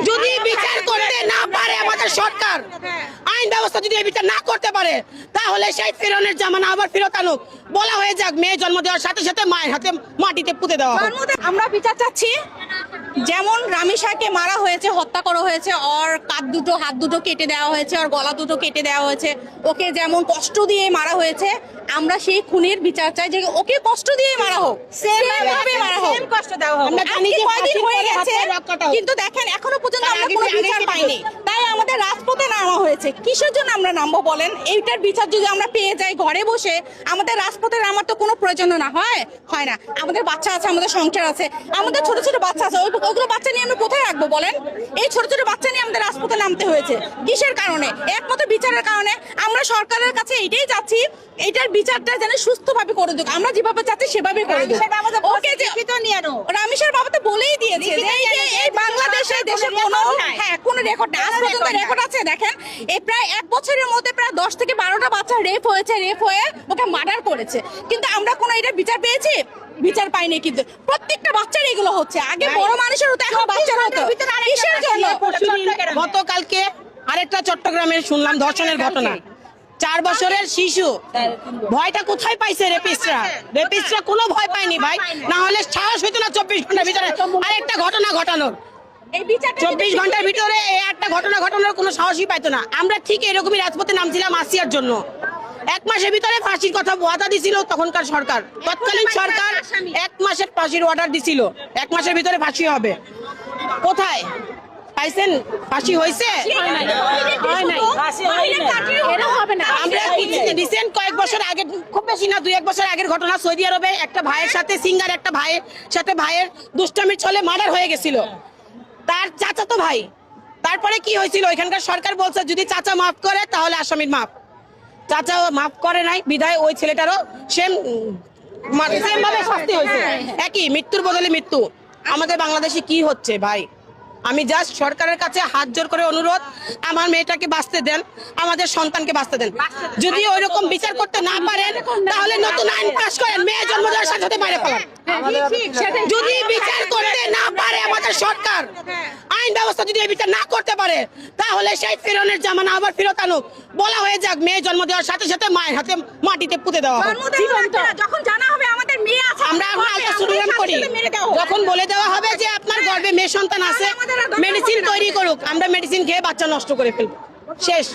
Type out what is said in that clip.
যদি বিচার করতে না পারে আমাদের সরকার, আইন ব্যবস্থা যদি এই বিচার না করতে পারে, তাহলে সেই ফেরাউনের জামানা আবার ফেরত আনুক। বলা হয়ে যাক, মেয়ে জন্ম দেওয়ার সাথে সাথে মায়ের হাতে মাটিতে পুঁতে দেওয়া হোক। আমরা বিচার চাচ্ছি, যেমন রামিসাকে মারা হয়েছে, হত্যা করা হয়েছে, ওর কাঁধ দুটো হাত দুটো কেটে দেওয়া হয়েছে, ওর গলা দুটো কেটে দেওয়া হয়েছে, ওকে যেমন কষ্ট দিয়ে মারা হয়েছে, আমরা সেই খুনের বিচার চাই যে ওকে কষ্ট দিয়ে মারা হোক, সেমভাবে মারা হোক, কষ্ট দেওয়া হোক। আমরা জানি যে কয়দিন হয়ে ফাঁসির গেছে, পরে রক কাটা হোক। কিন্তু দেখেন এখনো পর্যন্ত আমরা কোনো আগে বিচার পাইনি। তাই আমাদের রাজপথে নামা হয়েছে। কিসের জন্য আমরা নামবো বলেন? এইটার বিচার যদি আমরা পেয়ে যাই ঘরে বসে, আমাদের রাজপথে নামার তো কোনো প্রয়োজন না হয় না। আমাদের বাচ্চা আছে, আমাদের সংসার আছে, আমাদের ছোট ছোট বাচ্চা আছে, ওগুলো বাচ্চা নিয়ে আমরা কোথায় রাখবো বলেন? এই ছোট ছোট বাচ্চা নিয়ে আমাদের রাজপথে নামতে হয়েছে কিসের কারণে? একমাত্র বিচারের কারণে। আমরা সরকারের কাছে এইটাই চাচ্ছি, এটার বিচারটা যেন সুস্থভাবে করে দিক। আমরা যেভাবে চাচ্ছি সেভাবে করে দিক। ওকে যে রামিসার বাবা তো বলেই দিয়েছে যে এই বাংলাদেশে দেশে কোনো রেকর্ড না, আজ পর্যন্ত রেকর্ড আছে। দেখেন এই প্রায় 1 বছরের মধ্যে প্রায় 10 থেকে 12টা বাচ্চা রেপ হয়ে ওকে মার্ডার করেছে, কিন্তু আমরা কোনো এটা বিচার পেয়েছি? বিচার পাইনি। কিন্তু প্রত্যেকটা বাচ্চার এগুলো হচ্ছে। আগে বড় মানুষের হতো, এখন বাচ্চার হতো। কিসের জন্য? গতকালকে আরেকটা চট্টগ্রামের শুনলাম ধর্ষণের ঘটনা। 4 বছরের শিশু, ভয়টা কোথায় পাইছে রেপিস্টরা? কোনো ভয় পায়নি ভাই, না হলে সাহস হইতো না 24 ঘন্টার ভিতরে আরেকটা ঘটনা ঘটানোর। 24 ঘন্টার ভিতরে এই একটা ঘটনা ঘটানোর কোনো সাহসই পাইতো না। আমরা ঠিক এরকমই রাজপথে নামছিলাম আসিয়ার জন্য। 1 মাসের ভিতরে ফাঁসির কথা ওয়াদা দিছিল তখনকার সরকার, তৎকালীন সরকার 1 মাসের ফাঁসির অর্ডার দিছিল, 1 মাসের ভিতরে ফাঁসি হবে। কোথায় পাইছেন? ফাঁসি হয়েছে? আমরা রিসেন্ট কয়েক বছর আগে, খুব বেশি না 2-1 বছর আগের ঘটনা, সৌদি আরবে একটা ভাইয়ের সাথে সিঙ্গার একটা ভাইয়ের সাথে ভাইয়ের দুষ্টামির ছলে মার্ডার হয়ে গেছিল, তার চাচা তো ভাই। তারপরে কি হয়েছিল? এখানকার সরকার বলছে যদি চাচা মাফ করে তাহলে আসামির মাফ। চাচা মাফ করে নাই, বিধায় ওই ছেলেটারও সেম ভাবে শাস্তি হয়েছে, একই মৃত্যুর বদলে মৃত্যু। আমাদের বাংলাদেশে কি হচ্ছে ভাই? আমি জাস্ট সরকারের কাছে হাত জোর করে অনুরোধ, আমার মেয়েটাকে বাঁচতে দেন, আমাদের সন্তানকে বাঁচতে দেন। যদি ওইরকম বিচার করতে না পারেন, তাহলে নতুন আইন পাস করেন, মেয়ে জন্ম দেওয়ার সাথে সাথে মারে ফেলান। যদি বিচার করতে না পারে আমাদের সরকার, আইন ব্যবস্থা যদি এই বিচার না করতে পারে, তাহলে সেই ফেরাউনের জামানা আবার ফেরত আনুক। বলা হয়ে যাক, মেয়ে জন্ম দেওয়ার সাথে সাথে মায়ের হাতে মাটিতে পুঁতে দেওয়া হোক। যখন জানা হবে আমাদের মেয়ে আছে, আমরা এখন আলট্রাসাউন্ড করি, যখন বলে দেওয়া হবে যে আপনার গর্ভে মেয়ে সন্তান আছে, মেডিসিন তৈরি করুক, আমরা মেডিসিন খেয়ে বাচ্চা নষ্ট করে ফেলবো, শেষ।